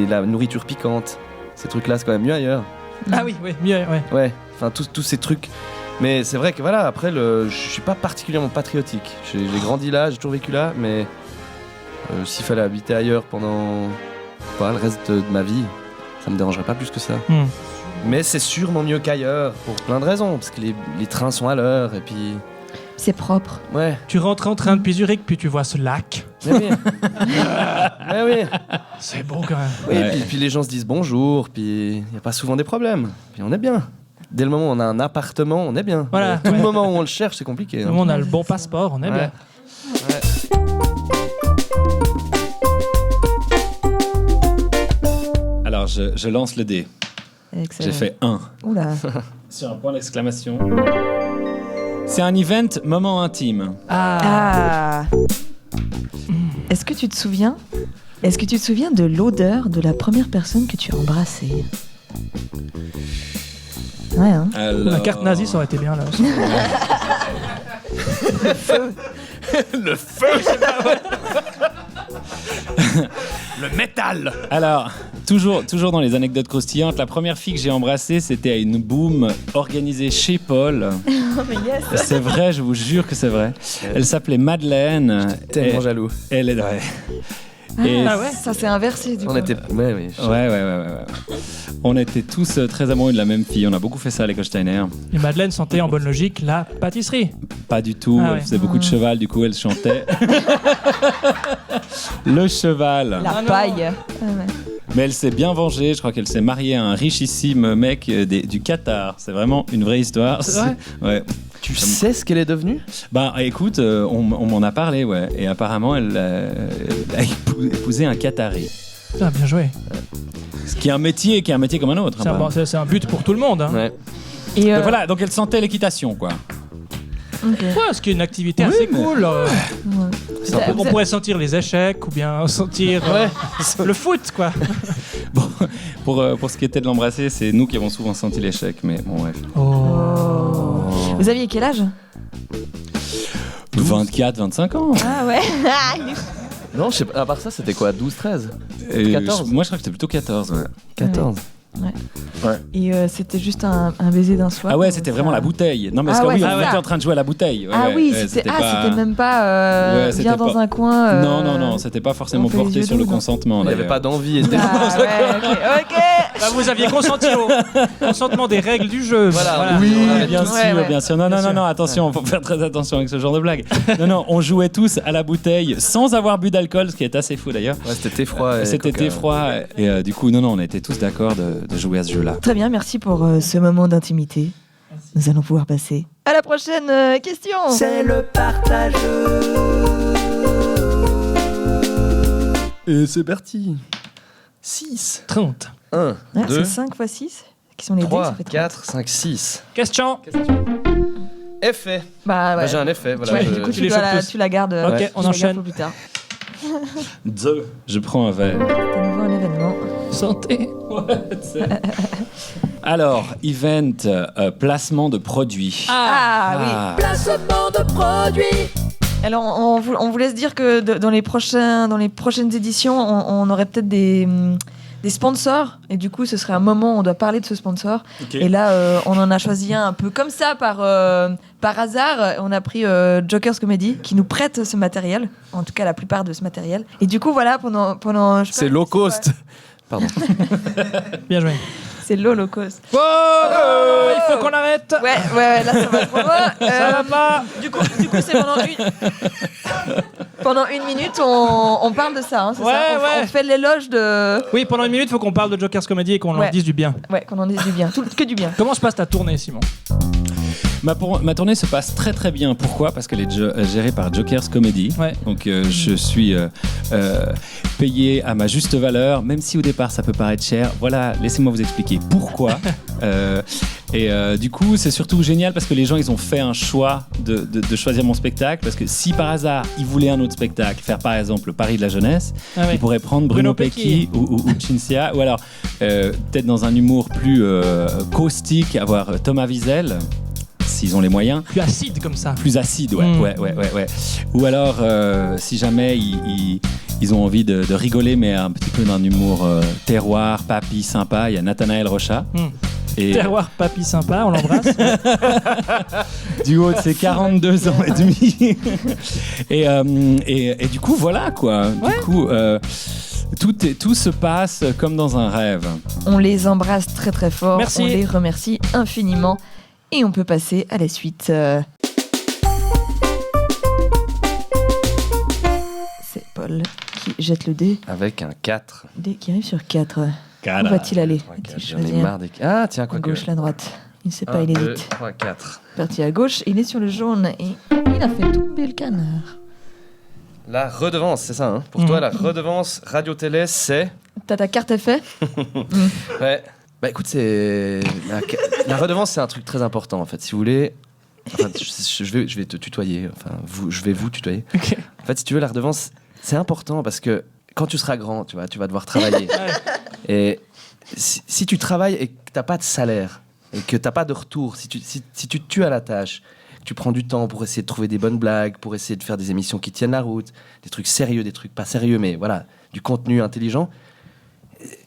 la nourriture piquante. Ces trucs-là, c'est quand même mieux ailleurs. Ah oui, mieux, ouais. Ouais, enfin tous ces trucs. Mais c'est vrai que voilà, après, je suis pas particulièrement patriotique. J'ai grandi là, j'ai toujours vécu là, mais s'il fallait habiter ailleurs pendant le reste de ma vie, ça me dérangerait pas plus que ça. Mais c'est sûrement mieux qu'ailleurs, pour plein de raisons, parce que les trains sont à l'heure, et puis... C'est propre. Ouais, Tu rentres en train depuis Zurich, puis tu vois ce lac. mais oui. Mais oui. C'est beau quand même. Oui, Ouais. puis les gens se disent bonjour, puis il n'y a pas souvent des problèmes. Puis on est bien. Dès le moment où on a un appartement, on est bien. Voilà, Tout ouais. le moment où on le cherche, c'est compliqué. Tout hein. le monde a le bon passeport, on est Ouais. bien. Alors, je lance le dé. Excellent. J'ai fait 1. Oula. Sur un point d'exclamation. C'est un event moment intime. Ah. Est-ce que tu te souviens de l'odeur de la première personne que tu as embrassée? Ouais, hein. Alors... La carte nazie, ça aurait été bien là aussi. Le feu. Le métal. Alors, toujours dans les anecdotes croustillantes, la première fille que j'ai embrassée, c'était à une boum organisée chez Paul. C'est vrai, je vous jure que c'est vrai. Elle s'appelait Madeleine. Tellement jaloux. Elle est... Ouais. Et Ah ouais, ça s'est inversé du coup. On était. Ouais, oui. Ouais. On était tous très amoureux de la même fille. On a beaucoup fait ça à l'école Steiner. Et Madeleine sentait en bonne logique la pâtisserie. Pas du tout. Ah ouais. Elle faisait beaucoup de cheval, du coup, elle chantait. Le cheval. La non. paille. Mais elle s'est bien vengée. Je crois qu'elle s'est mariée à un richissime mec du Qatar. C'est vraiment une vraie histoire. C'est vrai ? Ouais. Tu sais ce qu'elle est devenue? Bah écoute, on m'en a parlé, ouais. Et apparemment, elle a épousé un Qatari. Putain, bien joué. Ce qui est un métier comme un autre. C'est un, bon, c'est un but pour tout le monde. Hein. Ouais. Et Donc voilà, donc elle sentait l'équitation, quoi. ok. Ouais, ce qui est une activité assez cool. Vous avez- On pourrait sentir les échecs ou bien sentir le foot, quoi. Bon, pour ce qui était de l'embrasser, c'est nous qui avons souvent senti l'échec, mais bon, bref. Vous aviez quel âge? 24, 25 ans. Ah ouais. Non, je sais pas. À part ça, c'était quoi? 12, 13? Et 14. moi, je crois que c'était plutôt 14. Ouais. 14. Et c'était juste un baiser d'un soir. Ah ouais, c'était vraiment la bouteille. Non, mais Ah parce que ouais, oui, c'est on ça. était en train de jouer à la bouteille. Ouais, Ah ouais, oui, ouais, c'était pas- c'était même pas Ouais, c'était viens dans pas- un coin. Non, c'était pas forcément on fait les porté yeux sur le doux, non. consentement. Il n'y avait d'ailleurs. pas d'envie. Et Ah ouais, ok. Bah, vous aviez consenti au consentement des règles du jeu. Voilà. Oui, Ouais, bien ouais, sûr, ouais. bien sûr. Non, non, attention, faut faire très attention avec ce genre de blague. Non, on jouait tous à la bouteille sans avoir bu d'alcool, ce qui est assez fou d'ailleurs. Ouais, c'était froid. et C'était coca. froid et du coup, non, on était tous d'accord de jouer à ce jeu-là. Très bien, merci pour ce moment d'intimité. Nous allons pouvoir passer à la prochaine question. C'est le partageux. Et c'est parti. 6. 30. 1, Ouais, 2, c'est 5 x 6 qui sont les dés, 3, ça fait 4, 5, 6. Question. Effet. Bah ouais. Bah, j'ai un effet. Voilà, Ouais, je- du coup, tu les tu chopes tous. tu la gardes. Ok, tu on la gardes enchaîne. pour plus tard. Je prends un verre. C'est à nouveau un événement. Santé. Alors, event, placement de produits. Ah oui. Placement de produits. Alors, on vous laisse dire que dans les prochaines éditions, on aurait peut-être des sponsors. Et du coup, ce serait un moment où on doit parler de ce sponsor. Ok. Et là, on en a choisi un peu comme ça, par hasard. On a pris Jokers Comedy, qui nous prête ce matériel. En tout cas, la plupart de ce matériel. Et du coup, voilà, pendant je sais C'est pas, low cost. Pardon. Bien joué. C'est l'Holocauste. Wow, il faut qu'on arrête. Ouais, là, ça va trop loin. Ça va pas. Du coup, c'est pendant une minute, on parle de ça. Hein, c'est Ouais, ça ouais. On fait l'éloge de. Oui, pendant une minute, il faut qu'on parle de Jokers Comedy et qu'on leur Ouais. dise du bien. Ouais, qu'on en dise du bien. Que du bien. Comment se passe ta tournée, Simon? Ma tournée se passe très très bien. Pourquoi? Parce qu'elle est gérée par Jokers Comedy. Ouais. Donc je suis payé à ma juste valeur, même si au départ ça peut paraître cher. Voilà, laissez-moi vous expliquer pourquoi. Du coup, c'est surtout génial parce que les gens, ils ont fait un choix de choisir mon spectacle. Parce que si par hasard, ils voulaient un autre spectacle, faire par exemple le Paris de la jeunesse, Ah oui. ils pourraient prendre Bruno Pecky ou Cinzia. Ou alors, peut-être dans un humour plus caustique, avoir Thomas Wiesel, s'ils ont les moyens. Plus acide comme ça. Plus acide, ouais, Mm. ouais. Ou alors, si jamais ils ont envie de rigoler, mais un petit peu d'un humour terroir, papy, sympa, il y a Nathanaël Rocha. Mm. Et Terroir papy sympa, on l'embrasse. du haut de ses 42 ans et demi. et du coup, voilà, quoi. Du coup, tout se passe comme dans un rêve. On les embrasse très très fort. Merci. On les remercie infiniment. Et on peut passer à la suite. C'est Paul qui jette le dé. Avec un 4. Dé qui arrive sur 4. Où Cara. va-t-il aller? Ouais, Va-t-il J'en ai choisir marre des. Ah, tiens, la quoi que. gauche, la droite? Il ne sait pas, 1, il 2, hésite. 3, 4. Parti à gauche, il est sur le jaune et il a fait tomber le canard. La redevance, c'est ça, hein? Pour Mhm. toi, la redevance radio-télé, c'est. T'as ta carte effet? Ouais. Bah écoute, c'est. La redevance, c'est un truc très important, en fait. Si vous voulez. Enfin, je vais te tutoyer. Enfin, je vais vous tutoyer. Ok. En fait, si tu veux, la redevance, c'est important parce que quand tu seras grand, tu vas devoir travailler. Et si tu travailles et que t'as pas de salaire et que t'as pas de retour, si tu te tues à la tâche, tu prends du temps pour essayer de trouver des bonnes blagues, pour essayer de faire des émissions qui tiennent la route, des trucs sérieux, des trucs pas sérieux, mais voilà, du contenu intelligent.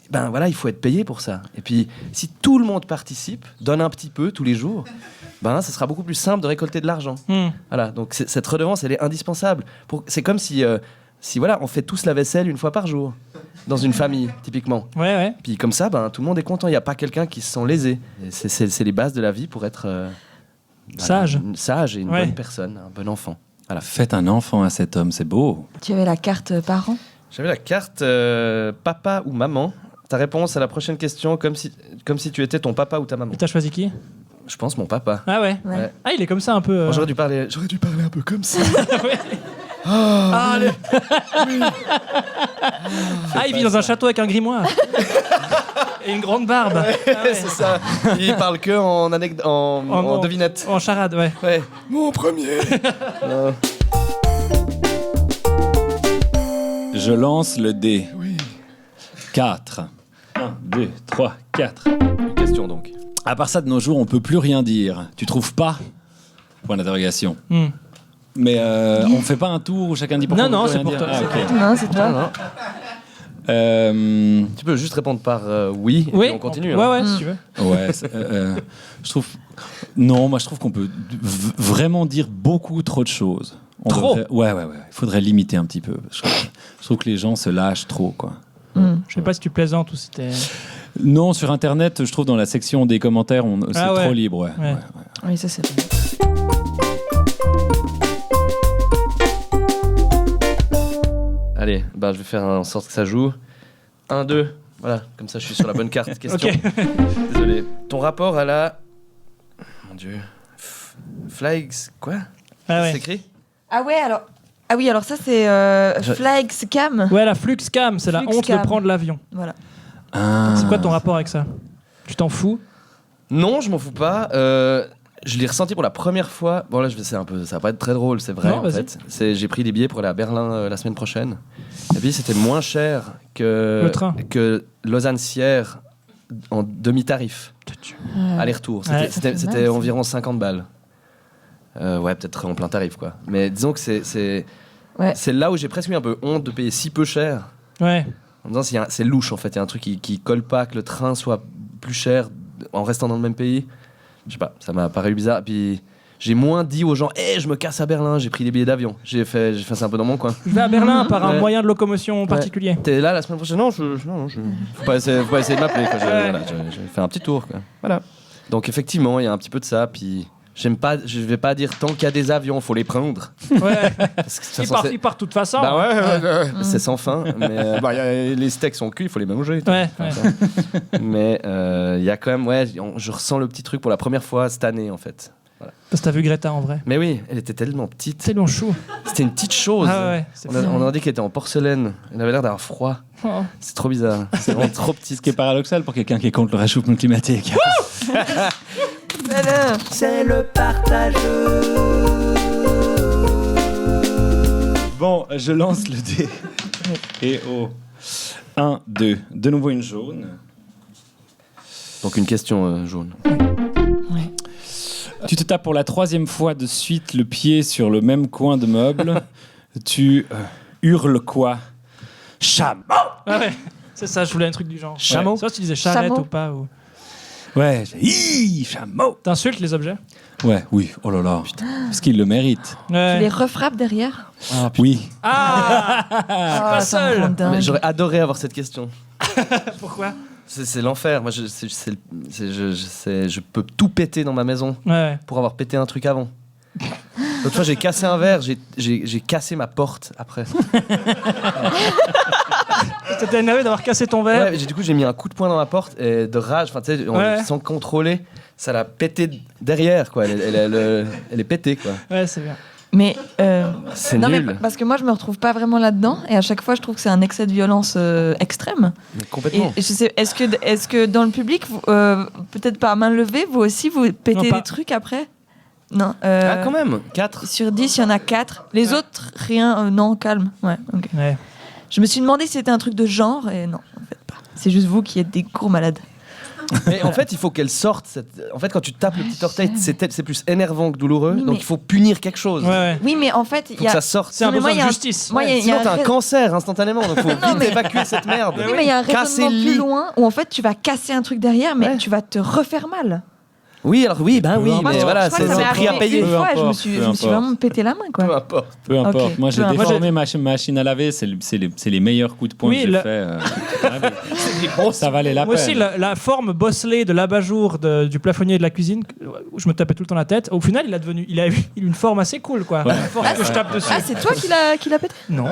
Ben voilà, il faut être payé pour ça. Et puis, si tout le monde participe, donne un petit peu tous les jours, ben ça sera beaucoup plus simple de récolter de l'argent. Voilà, donc cette redevance, elle est indispensable. C'est comme si voilà, on fait tous la vaisselle une fois par jour dans une famille, typiquement. Ouais. Puis comme ça, ben tout le monde est content. Il n'y a pas quelqu'un qui se sent lésé. Et c'est les bases de la vie pour être Sage. Sage et une Ouais. bonne personne, un bon enfant. Voilà. Faites un enfant à cet homme, c'est beau. Tu avais la carte parents. J'avais la carte papa ou maman. Ta réponse à la prochaine question, comme si tu étais ton papa ou ta maman. Et t'as choisi qui? Je pense mon papa. Ah ouais. Ouais. Ah, il est comme ça un peu. Bon, j'aurais dû parler un peu comme ça. Allez. Il vit dans un château avec un grimoire. Et une grande barbe. Ah ouais. C'est ça. Il parle que en devinette. En charade, ouais. Ouais. Mon premier. Non. Je lance le dé. Oui. 4. 1, 2, 3, 4. Une question donc. À part ça, de nos jours, on peut plus rien dire. Tu trouves pas? Point d'interrogation. Mais on fait pas un tour où chacun dit pourquoi. Non, on peut c'est rien pour dire. toi. Ah, ok. Non, c'est toi. Non. Tu peux juste répondre par oui, et Oui. puis on continue. Ouais, si tu veux. Ouais, je trouve. Non, moi je trouve qu'on peut vraiment dire beaucoup trop de choses. Trop. Ouais. Il faudrait limiter un petit peu. Je trouve que les gens se lâchent trop, quoi. Je sais pas si tu plaisantes ou si t'es. Non, sur Internet, je trouve dans la section des commentaires, c'est Ah ouais. trop libre. Ouais. Ouais. Oui, ça c'est. Allez, bah, je vais faire en sorte que ça joue. 1, 2. Voilà, comme ça je suis sur la bonne carte. Question. Ok. Désolé. Ton rapport à la. Mon Dieu. Flags. Quoi? Ah ouais. C'est écrit? Ah ouais, alors. Ah oui, alors ça c'est Flag Scam. Ouais, la Fluxcam, c'est la honte Fluxcam. de prendre l'avion. Voilà. C'est quoi ton rapport avec ça? Tu t'en fous? Non, je m'en fous pas. Je l'ai ressenti pour la première fois. Bon là, ça va pas être très drôle, c'est vrai Non, en vas-y. fait. J'ai pris des billets pour aller à Berlin la semaine prochaine. Et puis c'était moins cher que Le train. que Lausanne-Sierre en demi-tarif. Aller-retour. Ouais. C'était mal, ça. environ 50 balles. Ouais, peut-être en plein tarif quoi. Mais disons que c'est là où j'ai presque eu un peu honte de payer si peu cher. Ouais. En me disant, c'est louche en fait. Il y a un truc qui colle pas, que le train soit plus cher en restant dans le même pays. Je sais pas, ça m'a paru bizarre. Puis j'ai moins dit aux gens, je me casse à Berlin, j'ai pris des billets d'avion. J'ai fait ça un peu dans mon coin. Je vais à Berlin par un Ouais. moyen de locomotion particulier. T'es là la semaine prochaine? Non, faut pas essayer de m'appeler. Quoi. J'ai fait un petit tour. Quoi. Voilà. Donc effectivement, il y a un petit peu de ça. Puis je vais pas dire tant qu'il y a des avions, faut les prendre. Ouais. Parce que, de toute Il façon, part, il part de toute façon. Bah ouais. C'est sans fin. Mais les steaks sont cuits, il faut les manger. Ouais. Mais il y a quand même, je ressens le petit truc pour la première fois cette année en fait. Voilà. Parce que t'as vu Greta en vrai. Mais oui, elle était tellement petite. C'est long chou. C'était une petite chose. Ah ouais. C'est On a dit qu'elle était en porcelaine. Elle avait l'air d'avoir froid. Oh. C'est trop bizarre. C'est vraiment trop petit. Ce qui est paradoxal pour quelqu'un qui est contre le réchauffement climatique. C'est le partageux. Bon, je lance le dé. Et au 1, 2. De nouveau une jaune. Donc une question jaune. Tu te tapes pour la 3e fois de suite le pied sur le même coin de meuble. Tu hurles quoi? Chameau! Ah ouais. C'est ça, je voulais un truc du genre. Chameau. Ouais. Soit tu disais charrette Chameau. ou pas. Ou... Ouais, chameau! T'insultes les objets? Ouais, oui, oh là là. Parce qu'il le mérite. Tu les Ouais. refrappes derrière. Oui. Ah pas ça me seul. rend dingue. Mais j'aurais adoré avoir cette question. Pourquoi? C'est l'enfer. Moi, je peux tout péter dans ma maison Ouais. pour avoir pété un truc avant. L'autre fois, j'ai cassé un verre, j'ai cassé ma porte après. T'étais énervé d'avoir cassé ton verre. Ouais, du coup, j'ai mis un coup de poing dans ma porte et de rage, enfin, tu sais, Ouais. sans contrôler, ça l'a pété derrière, quoi. Elle est pétée, quoi. Ouais, c'est bien. Mais C'est non, nul. mais parce que moi je me retrouve pas vraiment là-dedans et à chaque fois je trouve que c'est un excès de violence extrême. Mais Et complètement. je sais, est-ce que dans le public, peut-être pas à main levée, vous aussi vous pétez Non, pas. des trucs après? Non. Ah, quand même 4. Sur 10, il y en a 4. Les autres, rien. Non, calme. Ouais, ok. Ouais. Je me suis demandé si c'était un truc de genre et non, en fait pas. C'est juste vous qui êtes des gros malades. Mais en fait, il faut qu'elle sorte. En fait, quand tu tapes le petit orteil, c'est plus énervant que douloureux. Oui, donc mais- il faut punir quelque chose. Ouais. Oui, mais en fait, il Faut y que a. ça sorte. C'est un Non, mais moi, besoin il y de a un- justice. Moi, il y a Sinon, un t'as un rais- cancer instantanément. Donc faut Non, vite mais- évacuer cette merde. Oui, mais il y a un Casser raisonnement le plus lit. loin où en fait tu vas casser un truc derrière, mais Ouais. tu vas te refaire mal. Oui, alors oui, ben oui, Moi, mais je voilà, crois que c'est ça m'est le prix à arrivé payer. Une fois, je me importe, suis, peu je me suis importe. vraiment pété la main, quoi. Peu importe. Peu importe. Ok. Moi, j'ai Peu importe. déformé ma machine à laver. C'est les meilleurs coups de poing Oui, que j'ai la- fait. Ça valait la Moi peine. aussi, la forme bosselée de l'abat-jour du plafonnier de la cuisine, où je me tapais tout le temps la tête, au final, il a eu une forme assez cool, quoi. Ouais. À force que je tape dessus. Ah, c'est toi qui l'as pété? Non.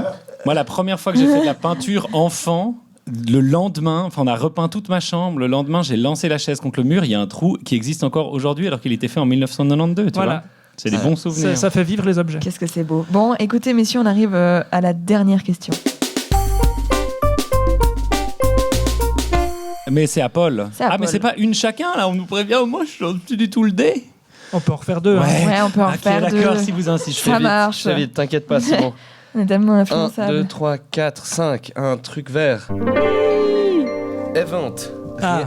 Moi, la première fois que j'ai fait de la peinture enfant, le lendemain, on a repeint toute ma chambre. Le lendemain, j'ai lancé la chaise contre le mur. Il y a un trou qui existe encore aujourd'hui, alors qu'il était fait en 1992. Tu Voilà. vois, c'est des bons souvenirs. Ça fait vivre les objets. Qu'est-ce que c'est beau. Bon, écoutez, messieurs, on arrive à la dernière question. Mais c'est à Paul. C'est à Ah, mais Paul. c'est pas une chacun là. On nous prévient. Moi, je suis du tout le dé. On peut en refaire deux. hein. Ouais, on peut en Ok, faire deux. d'accord, si vous insistez. Ça marche. Je vite, t'inquiète pas, c'est bon. On est tellement 1, influençable. 2, 3, 4, 5. Un truc vert. Event. Ah,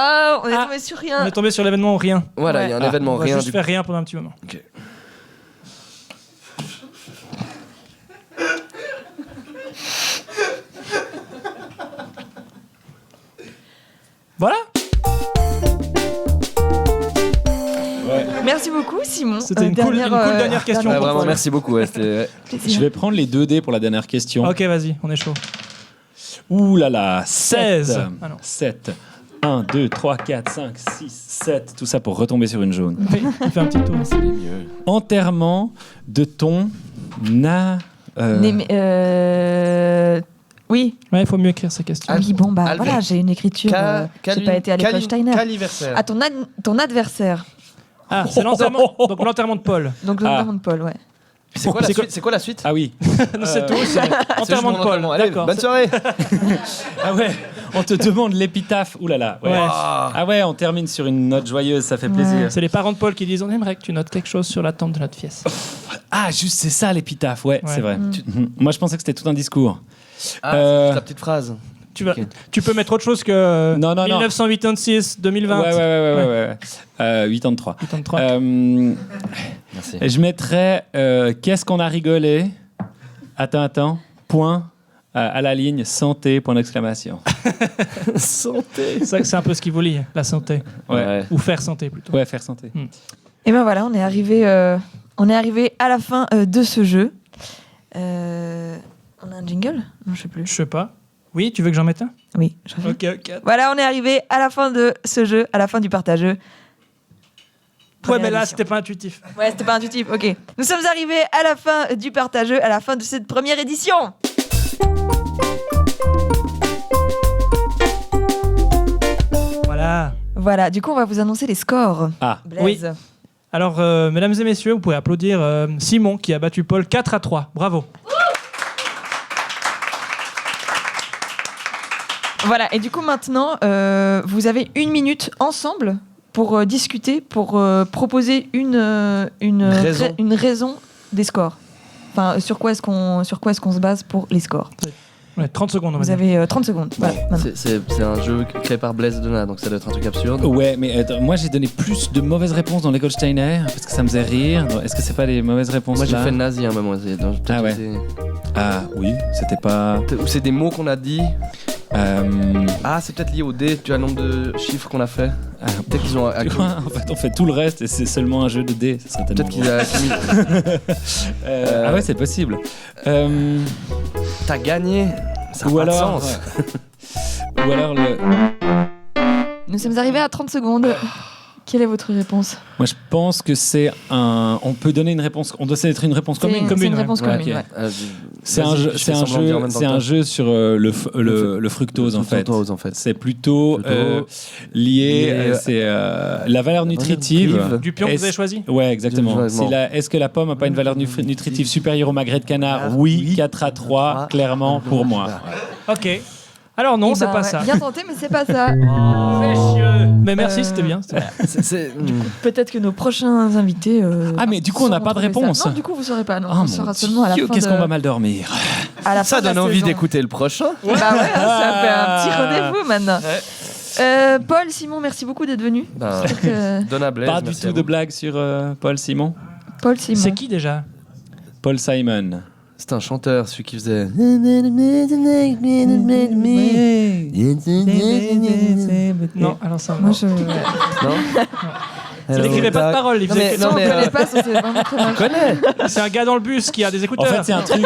Oh, on est Ah. tombé sur on rien. est tombé sur l'événement ou rien. Voilà, il y a un événement, On va rien juste du faire rien pendant un petit moment. Ok. Voilà. Merci beaucoup, Simon. C'était une cool dernière question. Ouais, pour vraiment, Paul. merci beaucoup. Ouais, c'était- Je vais prendre les 2 dés pour la dernière question. Ok, vas-y, on est chaud. Ouh là là, 16. Ah non. 7. 1, 2, 3, 4, 5, 6, 7. Tout ça pour retomber sur une jaune. Oui, tu fais un petit tour. Enterrement de ton Oui, Ouais, il faut mieux écrire ces questions. oui, bon, bah Albert. voilà, j'ai une écriture. J'ai pas été à l'école Steiner. Caliversaire. Ah, ton adversaire. Ah, c'est l'enterrement. Donc l'enterrement de Paul. Donc, l'enterrement de Paul, ouais. C'est quoi la C'est suite C'est quoi la suite Ah oui. Non, c'est tout. C'est C'est enterrement de juste mon Paul. enterrement. Allez, D'accord. bonne soirée. Ah ouais, on te demande l'épitaphe. Ouh là là. Ouais. Ouais. Ah ouais, on termine sur une note joyeuse, ça fait plaisir. C'est les parents de Paul qui disent on aimerait que tu notes quelque chose sur la tente de notre pièce. Ah, juste c'est ça l'épitaphe, ouais, Ouais. c'est vrai. Mm. Moi je pensais que c'était tout un discours. Ah, Euh, c'est la petite phrase. Tu peux mettre autre chose que Non, non, non. 1986, 2020. Ouais. 83. 83. Merci. Je mettrais qu'est-ce qu'on a rigolé. Attends. Point à la ligne santé point d'exclamation. Santé. C'est un peu ce qui vous lie, la santé. Ouais. Ou faire santé plutôt. Ouais, faire santé. Et ben voilà, on est arrivé à la fin de ce jeu. On a un jingle? Non, je sais plus. Je sais pas. Oui, tu veux que j'en mette un? Oui, je reviens. Ok. Voilà, on est arrivé à la fin de ce jeu, à la fin du partageux. Ouais, Première mais là, édition. c'était pas intuitif. Ouais, c'était pas intuitif, ok. Nous sommes arrivés à la fin du partageux, à la fin de cette première édition. Voilà. Voilà, du coup, on va vous annoncer les scores. Ah, Blaise. Alors, mesdames et messieurs, vous pouvez applaudir Simon qui a battu Paul 4-3. Bravo. Voilà, et du coup, maintenant, vous avez 1 minute ensemble pour discuter, pour proposer une raison des scores. Enfin, sur quoi est-ce qu'on se base pour les scores? Ouais, 30 secondes, on va Vous dire. avez 30 secondes. Voilà, maintenant. C'est un jeu créé par Blaise Donat, donc ça doit être un truc absurde. ouais, mais moi j'ai donné plus de mauvaises réponses dans l'école Steiner parce que ça me faisait rire. Est-ce que c'est pas les mauvaises réponses Moi j'ai là fait nazi à un moment. Ah ouais. Ah oui, c'était pas. Ou c'est des mots qu'on a dit. Ah, c'est peut-être lié au dé, tu as le nombre de chiffres qu'on a fait. Peut-être qu'ils ont. Tu vois, en fait, on fait tout le reste et c'est seulement un jeu de dés. Ça serait tellement Peut-être qu'ils ont accumulé. Ah ouais, c'est possible. T'as gagné. Ça a Ou pas de alors, sens. ou alors Nous sommes arrivés à 30 secondes. Quelle est votre réponse? moi je pense que c'est un. On peut donner une réponse. On doit être une réponse commune. C'est une ouais. réponse Ouais, commune, ok. ouais. C'est Vas-y, un jeu. je C'est fais un semblant de dire en même jeu. temps C'est que un toi. jeu sur le fructose en fait. Fructose, en fait. C'est plutôt lié. C'est la valeur nutritive. Du pion que vous Est-ce- avez choisi? Ouais, exactement. Exactement. Est-ce que la pomme n'a pas une valeur nutritive supérieure au magret de canard? Oui, 4-3, clairement pour moi. Ok. Alors non, Eh c'est ben, pas ouais, ça. Bien tenté, mais c'est pas ça. Mais merci, c'était bien. Peut-être que nos prochains invités. Ah, mais du coup, on n'a pas de sauront trouver réponse. ça. Non, du coup, vous saurez pas. Non, Oh, on saura seulement à la fin. qu'est-ce qu'on va mal dormir. À la fin Ça de la donne envie saison. d'écouter le prochain. Bah ouais, ça fait un petit rendez-vous maintenant. Paul, Simon, merci beaucoup d'être venus. Ben, J'espère que- Donna Blaise, Pas du merci tout à de vous. blague sur Paul Simon. Paul, Simon. C'est qui déjà? Paul Simon. C'est un chanteur, celui qui faisait. Non, alors ça. Moi, je... Non. Il n'écrivait pas de paroles, il Non, faisait mais- que- Ça, on mais, connaît pas, ça c'est vraiment très mal. Je connais. C'est un gars dans le bus qui a des En écouteurs. fait, c'est un truc.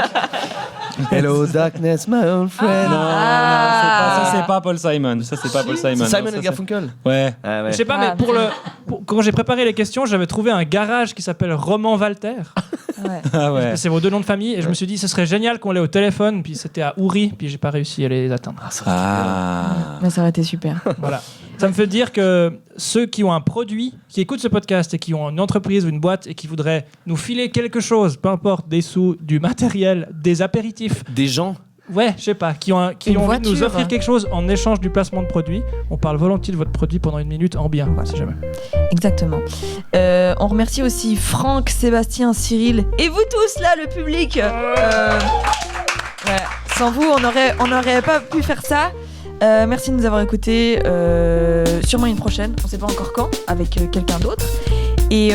Hello darkness, my old friend. Non, Ah. ça c'est pas Paul Simon. Ça c'est pas Paul Simon. C'est Non, Simon ça, et Garfunkel. Ouais. Ah ouais. Je sais pas, mais quand j'ai préparé les questions, j'avais trouvé un garage qui s'appelle Roman Walter. Ouais. Ah ouais. C'est vos deux noms de famille. Et je me suis dit, ce serait génial qu'on l'ait au téléphone. Puis c'était à Ouri. Puis j'ai pas réussi à les atteindre. Ah. Mais ça aurait été super. Voilà. Ça me fait dire que ceux qui ont un produit, qui écoutent ce podcast et qui ont une entreprise ou une boîte et qui voudraient nous filer quelque chose, peu importe, des sous, du matériel, des apéritifs, Des gens. ouais, je sais pas, qui ont Une envie de nous voiture. offrir quelque chose en échange du placement de produit, on parle volontiers de votre produit pendant une minute en bien, si jamais. Exactement. On remercie aussi Franck, Sébastien, Cyril et vous tous là, le public. Ouais. Sans vous, on n'aurait pas pu faire ça. Merci de nous avoir écoutés. Sûrement une prochaine, on sait pas encore quand, avec quelqu'un d'autre. Et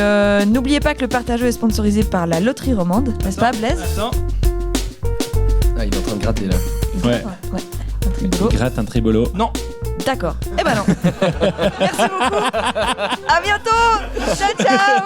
n'oubliez pas que le partageux est sponsorisé par la Loterie Romande, n'est-ce pas Blaise? Attends. Ah, il est en train de gratter là. Ouais. Ouais. Un tribolo. Il gratte un tribolo. Non. D'accord. Eh ben non. Merci beaucoup. À bientôt. Ciao ciao.